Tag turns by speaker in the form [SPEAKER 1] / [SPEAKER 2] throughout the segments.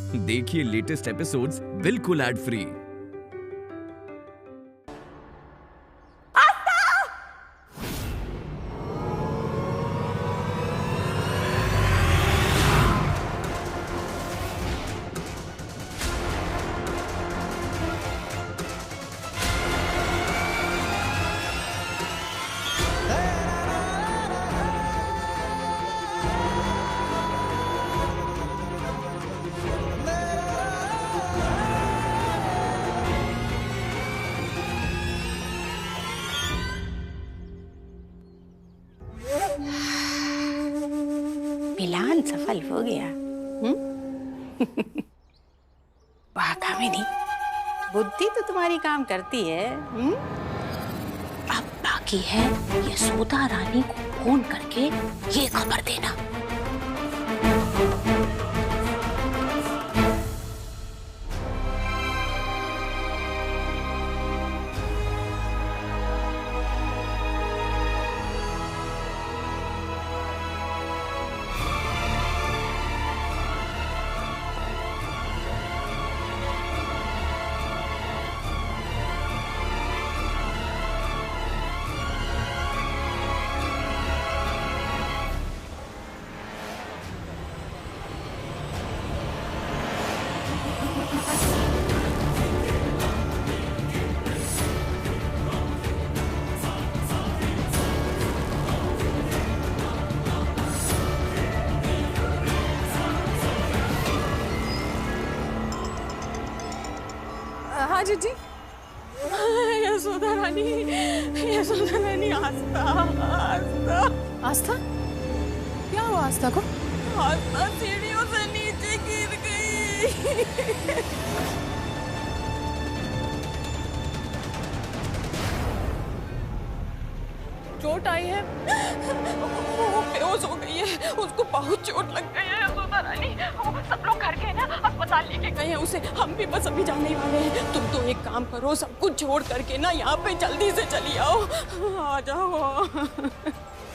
[SPEAKER 1] देखिए latest episodes बिल्कुल ad free.
[SPEAKER 2] मिलान सफल हो गया। वाह कामिनी, बुद्धि तो तुम्हारी काम करती है। अब बाकी है यशोदा रानी को फोन करके ये खबर देना।
[SPEAKER 3] हाँ जीजी। यशोदा रानी, यशोदा रानी, आस्था, आस्था, आस्था, क्या हुआ आस्था को? आस्था सीढ़ियों से नीचे गिर गई। चोट आई है, वो बेहोश हो गई है, उसको बहुत चोट लग गई है। यशोदा रानी, सब लोग घर के ना अस्पताल लेके गए हैं उसे, हम भी बस अभी जाने वाले हैं। तुम तो एक काम करो, सब कुछ छोड़ करके ना यहाँ पे जल्दी से चली आओ, आ जाओ।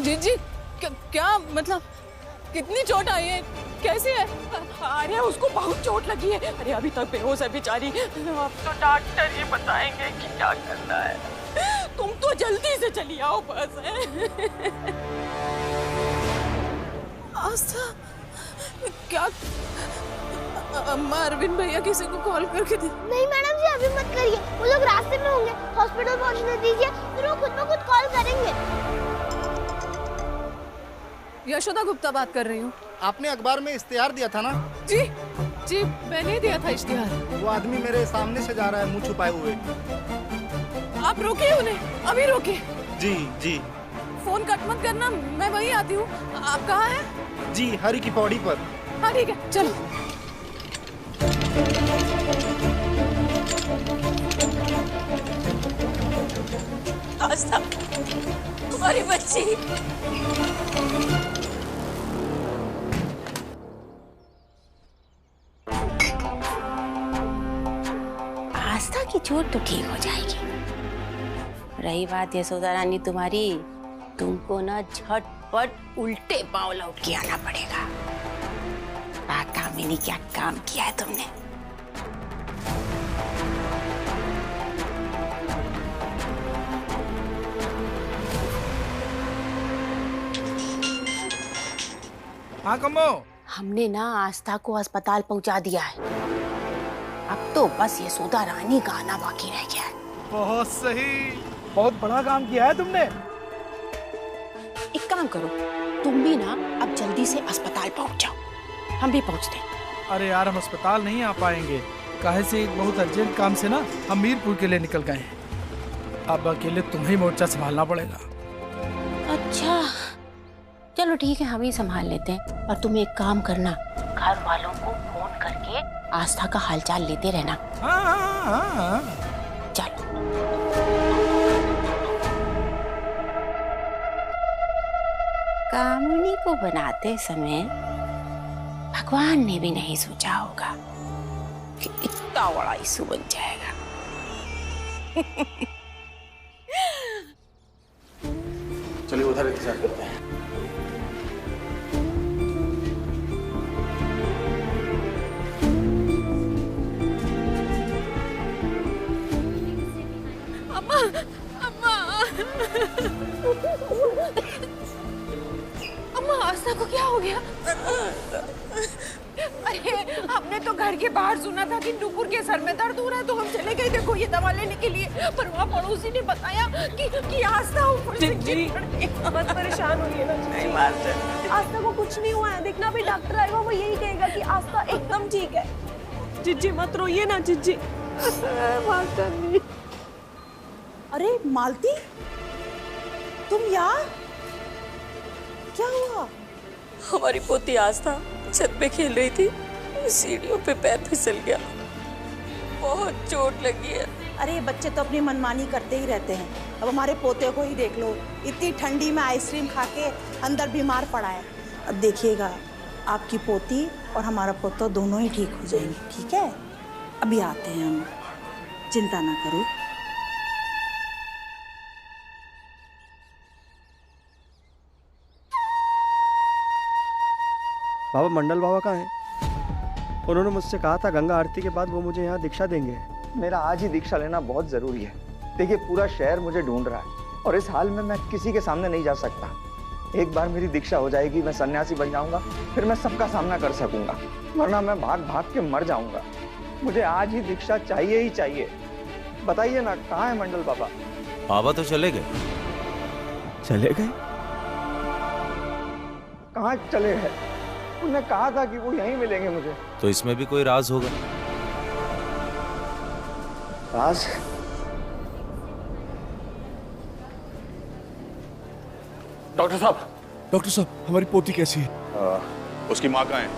[SPEAKER 3] जी क्या मतलब, कितनी चोट आई है, कैसी है? अरे उसको बहुत चोट लगी है, अरे अभी तक बेहोश है बेचारी। अब तो डॉक्टर ही बताएंगे कि क्या करना है। तुम तो जल्दी से चली आओ बस। आस्था, क्या अम्मा अरविंद भैया किसी को कॉल करके दे?
[SPEAKER 4] नहीं मैडम जी, अभी मत करिए, वो लोग रास्ते में होंगे, हॉस्पिटल पहुंचने दीजिए, फिर वो खुद ब खुद कॉल करेंगे।
[SPEAKER 3] यशोदा गुप्ता बात कर रही हूँ।
[SPEAKER 5] आपने अखबार में इश्तिहार दिया था ना?
[SPEAKER 3] जी मैंने दिया था इश्तिहार।
[SPEAKER 5] वो आदमी मेरे सामने से जा रहा है मुंह छुपाए हुए।
[SPEAKER 3] आप रोके उन्हें, अभी रोके।
[SPEAKER 5] जी
[SPEAKER 3] फोन कट मत करना, मैं वहीं आती हूँ। आप कहाँ हैं?
[SPEAKER 5] जी, हरी की पौड़ी पर।
[SPEAKER 3] हाँ ठीक है, चलो। आस्था, तुम्हारी बच्ची।
[SPEAKER 2] आस्था की चोट तो ठीक हो जाएगी। रही बात यशोदा रानी तुम्हारी, तुमको ना झटपट उल्टे पांव लौट के आना पड़ेगा। कामिनी, क्या काम किया है तुमने?
[SPEAKER 5] हाँ कम्मो,
[SPEAKER 2] हमने ना आस्था को अस्पताल पहुंचा दिया है। अब तो बस यशोदा रानी का आना बाकी रह गया है।
[SPEAKER 5] बहुत सही, बहुत बड़ा काम किया है तुमने।
[SPEAKER 2] एक काम करो, तुम भी ना अब जल्दी से अस्पताल पहुंच जाओ, हम भी पहुंचते हैं।
[SPEAKER 6] अरे यार, हम अस्पताल नहीं आ पाएंगे, काहे से एक बहुत अर्जेंट काम से ना हम मीरपुर के लिए निकल गए हैं। अब अकेले तुम्हें मोर्चा संभालना पड़ेगा।
[SPEAKER 2] अच्छा चलो ठीक है, हम ही संभाल लेते हैं। और तुम एक काम करना, घर वालों को फोन करके आस्था का हालचाल लेते रहना।
[SPEAKER 6] हाँ।
[SPEAKER 2] चलो। कामिनी को बनाते समय भगवान ने भी नहीं सोचा होगा कि इतना बड़ा इशू बन जाएगा।
[SPEAKER 5] चलिए उधर इंतजार करते हैं।
[SPEAKER 3] अम्मा आस्था को क्या हो गया? अरे हमने तो घर के बाहर सुना था कि नुपुर के सर में दर्द हो रहा है, तो हम चले गए देखो ये दवा लेने के लिए, पर वहाँ पड़ोसी ने बताया कि आस्था ऊपर से गिर पड़ी।
[SPEAKER 7] मत परेशान होइए ना। नहीं मास्टर, आस्था को कुछ नहीं हुआ है। देखना अभी डॉक्टर आएगा, वो यही कहेगा कि आस्था एकदम ठीक है। जिज्जी मत रोइए ना जिज्जी। मास्टर नहीं।
[SPEAKER 8] अरे मालती, तुम यहाँ? क्या हुआ?
[SPEAKER 7] हमारी पोती आस्था छत पे खेल रही थी, सीढ़ियों पे पैर फिसल गया, बहुत चोट लगी है।
[SPEAKER 8] अरे ये बच्चे तो अपनी मनमानी करते ही रहते हैं। अब हमारे पोते को ही देख लो, इतनी ठंडी में आइसक्रीम खा के अंदर बीमार पड़ा है। अब देखिएगा आपकी पोती और हमारा पोता दोनों ही ठीक हो जाएंगे, ठीक है? अभी आते हैं हम, चिंता ना करो।
[SPEAKER 9] बाबा मंडल बाबा कहाँ हैं? उन्होंने मुझसे कहा था गंगा आरती के बाद वो मुझे यहाँ दीक्षा देंगे।
[SPEAKER 10] मेरा आज ही दीक्षा लेना बहुत जरूरी है। देखिए पूरा शहर मुझे ढूंढ रहा है और इस हाल में मैं किसी के सामने नहीं जा सकता। एक बार मेरी दीक्षा हो जाएगी, मैं सन्यासी बन जाऊंगा, फिर मैं सबका सामना कर सकूंगा, वरना मैं भाग भाग के मर जाऊंगा। मुझे आज ही दीक्षा चाहिए ही चाहिए। बताइए ना कहाँ है मंडल बाबा?
[SPEAKER 11] बाबा तो चले गए।
[SPEAKER 9] चले गए?
[SPEAKER 10] कहाँ चले गए? उन्होंने कहा था कि वो यहीं मिलेंगे मुझे।
[SPEAKER 11] तो इसमें भी कोई राज होगा।
[SPEAKER 10] राज?
[SPEAKER 12] डॉक्टर साहब हमारी पोती कैसी है?
[SPEAKER 13] उसकी माँ कहाँ है?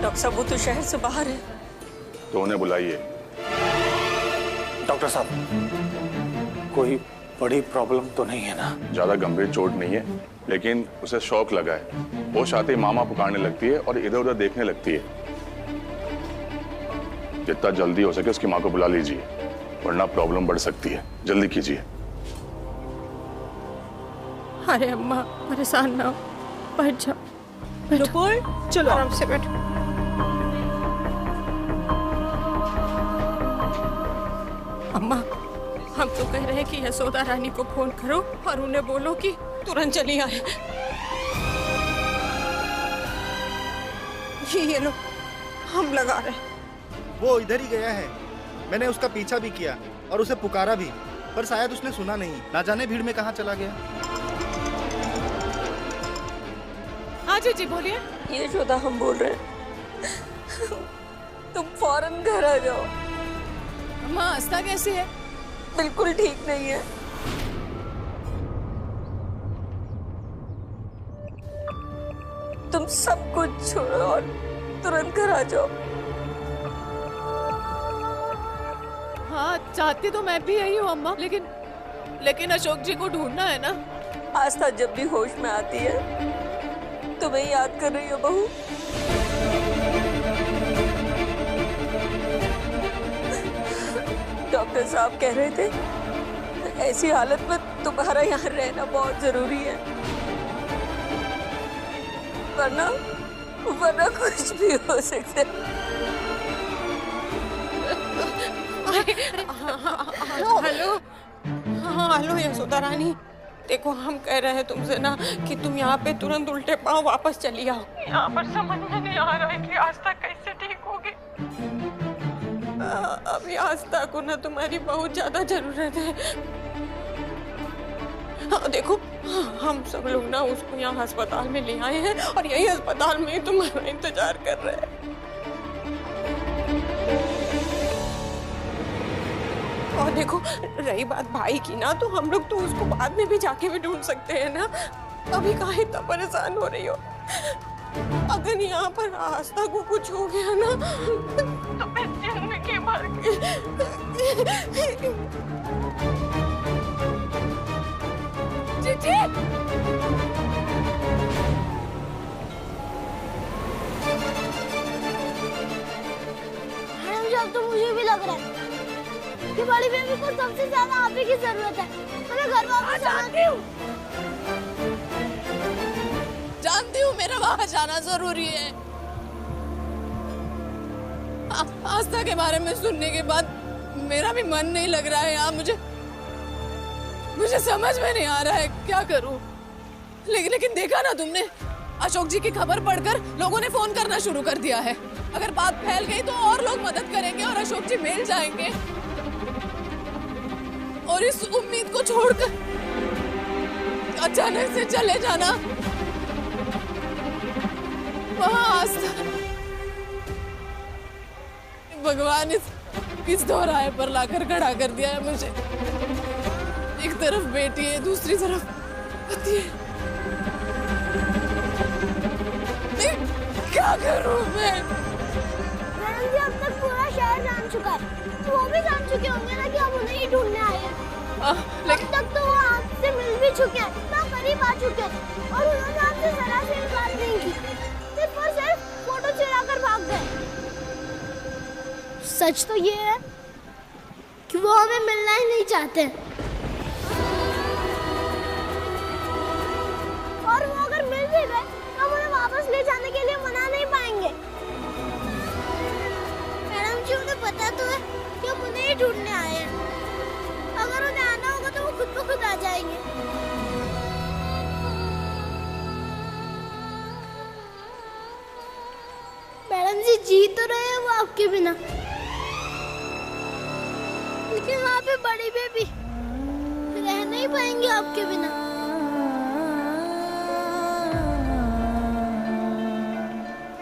[SPEAKER 7] डॉक्टर साहब वो तो शहर से बाहर है।
[SPEAKER 13] तो उन्हें बुलाइए।
[SPEAKER 12] डॉक्टर साहब कोई बड़ी प्रॉब्लम तो नहीं है ना?
[SPEAKER 13] ज्यादा गंभीर चोट नहीं है, लेकिन उसे शौक लगा है। होश आते ही मामा पुकारने लगती है और इधर उधर देखने लगती है। जितना जल्दी हो सके उसकी माँ को बुला लीजिए, वरना प्रॉब्लम बढ़ सकती है। जल्दी कीजिए।
[SPEAKER 3] अरे अम्मा परेशान ना हो, बैठ जाओ।
[SPEAKER 7] नुपुर चलो
[SPEAKER 3] आराम से बैठो। अम्मा हम तो कह रहे हैं कि यशोदा रानी को फोन करो और उन्हें बोलो कि तुरंत चली आए। ये लो हम लगा रहे।
[SPEAKER 5] वो इधर ही गया है, मैंने उसका पीछा भी किया और उसे पुकारा भी, पर शायद उसने सुना नहीं। ना जाने भीड़ में कहाँ चला गया।
[SPEAKER 3] हाँ जी बोलिए।
[SPEAKER 7] ये यशोदा हम बोल रहे हैं, तुम फौरन घर आ जाओ।
[SPEAKER 3] अम्मा आस्था कैसी है?
[SPEAKER 7] बिल्कुल ठीक नहीं है। तुम सब कुछ छोड़ो और तुरंत घर आ जाओ।
[SPEAKER 3] हाँ चाहती तो मैं भी यही हूँ अम्मा, लेकिन अशोक जी को ढूंढना है ना।
[SPEAKER 7] आस्था जब भी होश में आती है तुम्हें याद कर रही हो बहू। डॉक्टर साहब कह रहे थे ऐसी हालत में तुम्हारा यहाँ रहना बहुत जरूरी है, वरना कुछ भी हो सकता है।
[SPEAKER 3] हेलो हेलो यशोदा रानी, देखो हम कह रहे हैं तुमसे ना कि तुम यहाँ पे तुरंत उल्टे पांव वापस चली आओ। यहाँ पर समझ में नहीं आ रहा है कि आस्था कैसे ठीक होगी। अभी आस्था को ना तुम्हारी बहुत ज्यादा जरूरत है। हाँ देखो हम सब लोग ना उसको यहाँ अस्पताल में ले आए हैं और यही अस्पताल में ही तुम्हारा इंतजार कर रहे हैं। और देखो रही बात भाई की ना, तो हम लोग तो उसको बाद में भी जाके भी ढूंढ सकते हैं ना। अभी काहे इतना परेशान हो रही हो? अगर यहाँ पर आस्था को कुछ हो गया ना तो मैं जिंदगी भर के जीजी
[SPEAKER 4] जब तो मुझे भी लग रहा है कि बड़ी बेबी को सबसे ज्यादा आप ही की जरूरत है। हमें घर वापस
[SPEAKER 3] जानती हूँ मेरा वहां जाना जरूरी है। आस्था के बारे में सुनने के बाद मेरा भी मन नहीं लग रहा है यहाँ। मुझे समझ में नहीं आ रहा है क्या करूं। लेकिन देखा ना तुमने, अशोक जी की खबर पढ़कर लोगों ने फोन करना शुरू कर दिया है। अगर बात फैल गई तो और लोग मदद करेंगे और अशोक जी मिल जाएंगे। और इस उम्मीद को छोड़कर अचानक से चले जाना, वहां आस्था, भगवान इस दोहराए पर लाकर खड़ा कर दिया है मुझे। एक तरफ बेटी है, दूसरी तरफ पति है। क्या करूं मैं?
[SPEAKER 4] मैडम जी अब तक पूरा शहर जान चुका है, तो वो भी जान चुके होंगे ना कि हम उन्हें ही ढूंढने आए हैं। अब तक तो वो आपसे मिल भी चुके हैं, इतना करीब आ चुके हैं, और उन्होंने आपसे जरा सी भी बात नहीं की, सिर्फ और सिर्फ फोटो चुराकर भाग गए। सच तो ये है कि वो हमें मिलना ही नहीं चाहते, और वो अगर मिल भी गए तो हम उन्हें वापस ले जाने के लिए मना नहीं पाएंगे। मैडम जी उन्हें पता तो है कि हम उन्हें ही ढूंढने आए हैं। अगर उन्हें आना होगा तो वो खुद ब खुद आ जाएंगे। मैडम जी जी तो रहे हैं वो आपके बिना, लेकिन वहाँ पे बड़ी बेबी रह नहीं पाएंगे आपके बिना।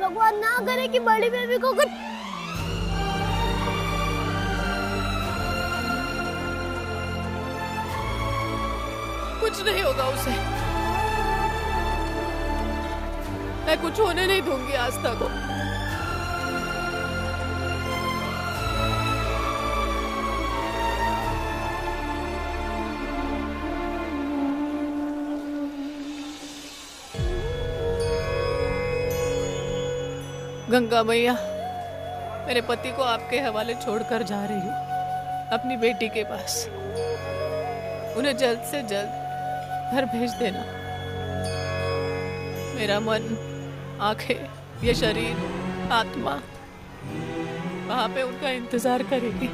[SPEAKER 4] भगवान ना करे कि बड़ी बेबी को कुछ
[SPEAKER 3] नहीं होगा उसे। मैं कुछ होने नहीं दूंगी आस्था को। गंगा मैया, मेरे पति को आपके हवाले छोड़कर जा रही हूँ अपनी बेटी के पास। उन्हें जल्द से जल्द घर भेज देना। मेरा मन, आंखें, ये शरीर, आत्मा वहां पे उनका इंतजार करेगी।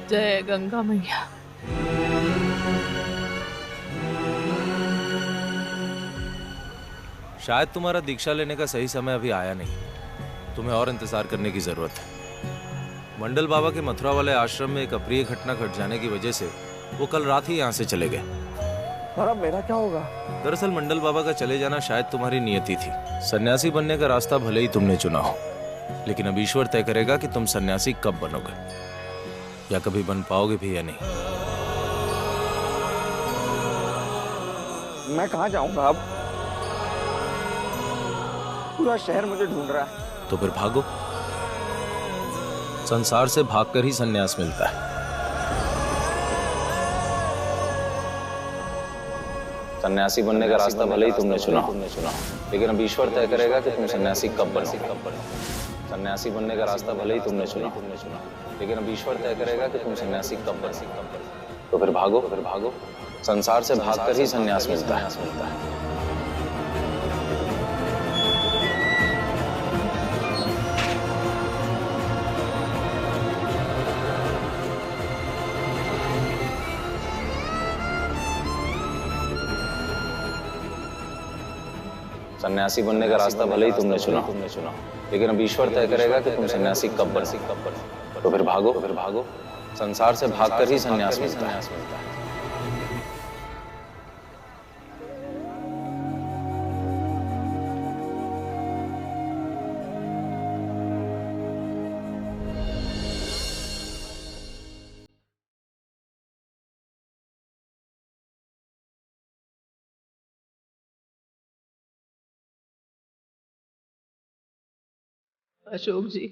[SPEAKER 3] जय गंगा मैया।
[SPEAKER 11] शायद तुम्हारा दीक्षा लेने का सही समय अभी आया नहीं, तुम्हें और इंतजार करने की जरूरत है। मंडल बाबा के मथुरा वाले आश्रम में एक अप्रिय घटना घट जाने की वजह से वो कल रात ही यहाँ से चले गए।
[SPEAKER 10] और अब मेरा क्या होगा?
[SPEAKER 11] दरअसल मंडल बाबा का चले जाना शायद तुम्हारी नियति थी। सन्यासी बनने का रास्ता भले ही तुमने चुना हो, लेकिन अब ईश्वर तय करेगा कि तुम सन्यासी कब बनोगे, या कभी बन पाओगे भी या नहीं।
[SPEAKER 10] मैं कहाँ जाऊंगा अब? पूरा शहर मुझे ढूंढ रहा है।
[SPEAKER 11] तो फिर भागो। संसार से भागकर ही सन्यास मिलता है। सन्यासी बनने का रास्ता भले ही तुमने चुना, लेकिन अब ईश्वर तय करेगा कि तुम सन्यासी कब बनो। सन्यासी बनने का रास्ता भले ही तुमने चुना, लेकिन अब ईश्वर तय करेगा कि तुम सन्यासी कब बनो। तो फिर भागो। संसार से भागकर ही सन्यास मिलता है। सन्यासी बनने का रास्ता भले ही तुमने चुना, लेकिन अब ईश्वर तय करेगा कि तुम सन्यासी कब बनो। तो फिर भागो। संसार से भागकर ही सन्यास मिलता है।
[SPEAKER 3] अशोक जी,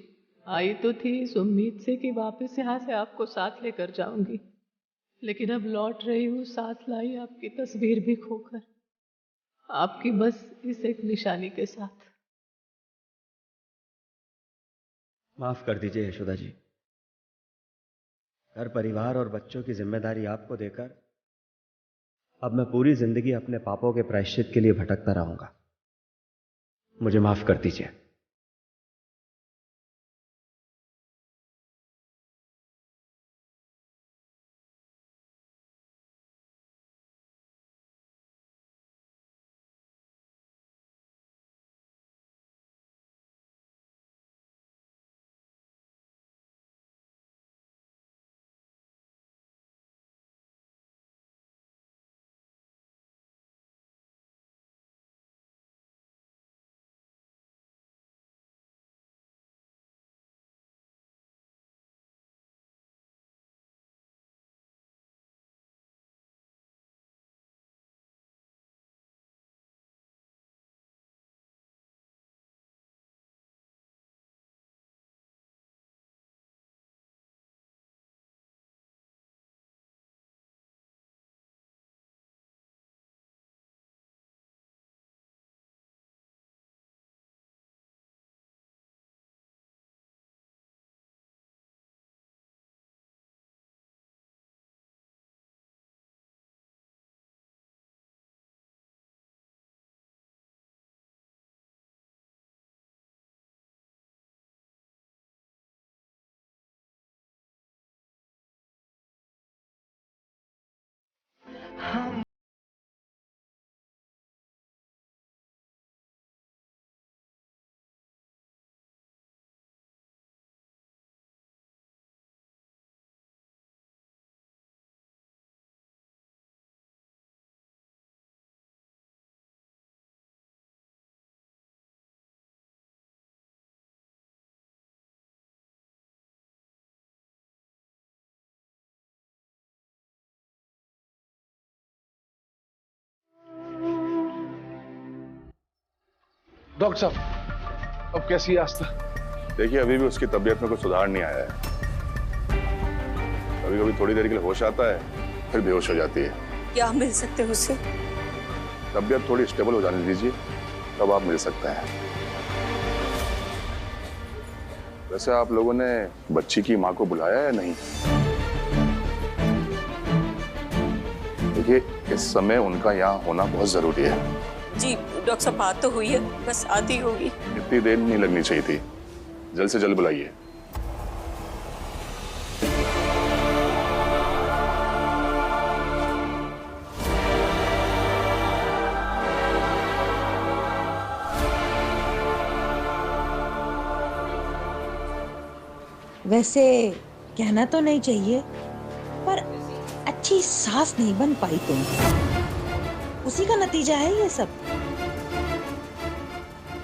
[SPEAKER 3] आई तो थी इस उम्मीद से कि वापस यहाँ से आपको साथ लेकर जाऊंगी, लेकिन अब लौट रही हूँ साथ लाई आपकी तस्वीर भी खोकर, आपकी बस इस एक निशानी के साथ।
[SPEAKER 9] माफ कर दीजिए यशोदा जी। घर परिवार और बच्चों की जिम्मेदारी आपको देकर अब मैं पूरी जिंदगी अपने पापों के प्रायश्चित के लिए भटकता रहूंगा। मुझे माफ कर दीजिए।
[SPEAKER 13] डॉक्टर साहब, अब कैसी है आस्था? देखिए, अभी भी उसकी तबीयत में कुछ सुधार नहीं आया है। कभी कभी थोड़ी देर के लिए होश आता है, फिर बेहोश हो जाती है।
[SPEAKER 7] क्या मिल सकते हैं उसे?
[SPEAKER 13] तबीयत थोड़ी स्टेबल हो जाने दीजिए, तब आप मिल सकते हैं। वैसे आप लोगों ने बच्ची की माँ को बुलाया है नहीं? देखिए, इस समय उनका यहाँ होना बहुत जरूरी है।
[SPEAKER 7] जी डॉक्टर साहब, बात तो हुई है, बस आती होगी।
[SPEAKER 13] इतनी देर नहीं लगनी चाहिए थी, जल्द से जल्द बुलाइए।
[SPEAKER 8] वैसे कहना तो नहीं चाहिए, पर अच्छी सास नहीं बन पाई तुम। उसी का नतीजा है ये सब।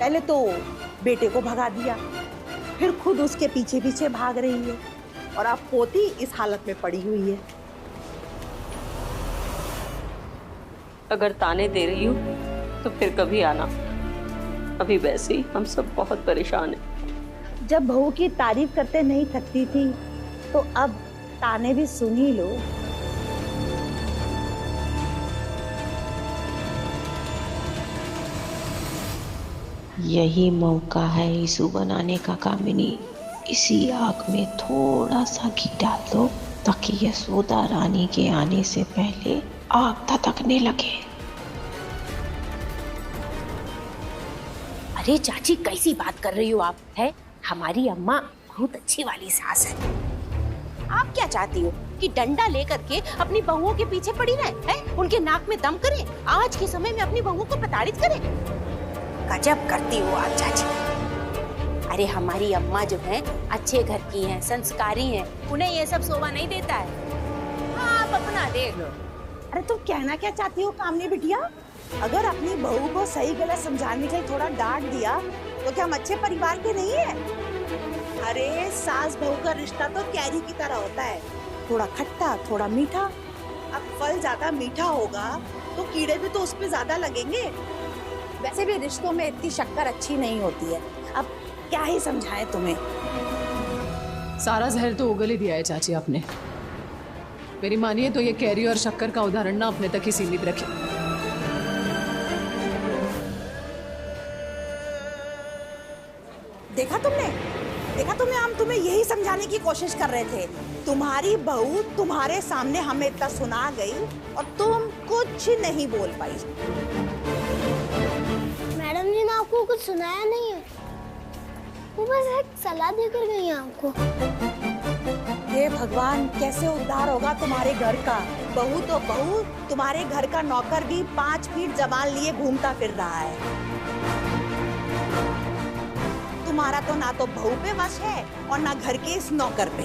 [SPEAKER 8] पहले तो बेटे को भगा दिया, फिर खुद उसके पीछे पीछे भाग रही है, और अब पोती इस हालत में पड़ी हुई है।
[SPEAKER 7] अगर ताने दे रही हो तो फिर कभी आना, अभी वैसे ही हम सब बहुत परेशान हैं।
[SPEAKER 8] जब बहू की तारीफ करते नहीं थकती थी, तो अब ताने भी सुन ही लो।
[SPEAKER 2] यही मौका है ईसु बनाने का कामिनी। इसी आग में थोड़ा सा घी डाल दो, ताकि यशोदा रानी के आने से पहले आग धधकने लगे। अरे चाची, कैसी बात कर रही हो आप? है हमारी अम्मा बहुत अच्छी वाली सास है। आप क्या चाहती हो कि डंडा लेकर के अपनी बहुओं के पीछे पड़ी रहे हैं? उनके नाक में दम करें? आज के समय में अपनी बहुओं को प्रताड़ित करें? गजब करती हो आप चाची। अरे हमारी अम्मा जो है अच्छे घर की हैं, संस्कारी हैं, उन्हें ये सब शोभा नहीं देता है। आप अपना देख लो।
[SPEAKER 8] अरे तुम कहना क्या चाहती हो कामनी बिटिया? अगर अपनी बहू को सही गलत समझाने के लिए थोड़ा डांट दिया तो क्या हम अच्छे परिवार के नहीं है? अरे सास बहू का रिश्ता तो कैरी की तरह होता है, थोड़ा खट्टा थोड़ा मीठा। अब फल ज्यादा मीठा होगा तो कीड़े भी तो उस पे ज्यादा लगेंगे। वैसे भी रिश्तों में इतनी शक्कर अच्छी नहीं होती है। अब क्या ही समझाएं तुम्हें।
[SPEAKER 3] सारा जहर तो उगल ही दिया है चाची आपने। मेरी मानिए तो ये कैरी और शक्कर का उदाहरण ना अपने तक ही सीमित रखिए।
[SPEAKER 8] देखा तुमने हम तुम्हें यही समझाने की कोशिश कर रहे थे। तुम्हारी बहू तुम्हारे सामने हमें इतना सुना गई और तुम कुछ नहीं बोल पाई।
[SPEAKER 4] मैडम जी ने आपको कुछ सुनाया नहीं है, वो बस एक सलाह देकर गई है आपको।
[SPEAKER 8] हे भगवान, कैसे उद्धार होगा तुम्हारे घर का? बहू तो बहू, तुम्हारे घर का नौकर भी 5 फीट जबान लिए घूमता फिर रहा है। तुम्हारा तो ना तो बहू पे वश है और ना घर के इस नौकर पे।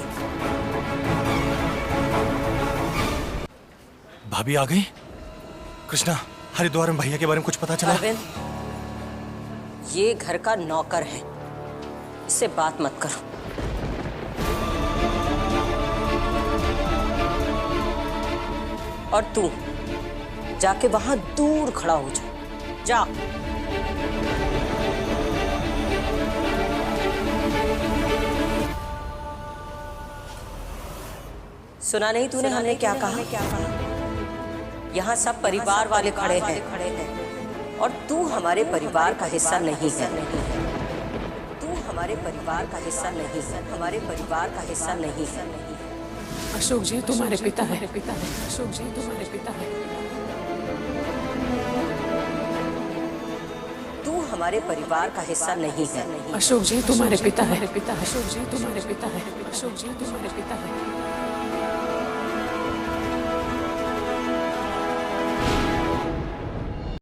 [SPEAKER 14] भाभी आ गई? कृष्णा, हरिद्वार में भैया के बारे में कुछ पता चला?
[SPEAKER 7] अरविंद, ये घर का नौकर है, इससे बात मत करो। और तू जाके वहां दूर खड़ा हो जा। सुना नहीं तूने हमने क्या कहा? यहाँ सब परिवार वाले खड़े हैं और तू हमारे परिवार का हिस्सा नहीं है। तू हमारे परिवार का हिस्सा नहीं है, हमारे परिवार का हिस्सा नहीं है।
[SPEAKER 3] अशोक जी तुम्हारे पिता है। अशोक जी तुम्हारे पिता है।
[SPEAKER 7] तू हमारे परिवार का हिस्सा नहीं है।
[SPEAKER 3] अशोक जी तुम्हारे पिता है। अशोक जी तुम्हारे पिता है। अशोक जी तुम्हारे पिता है।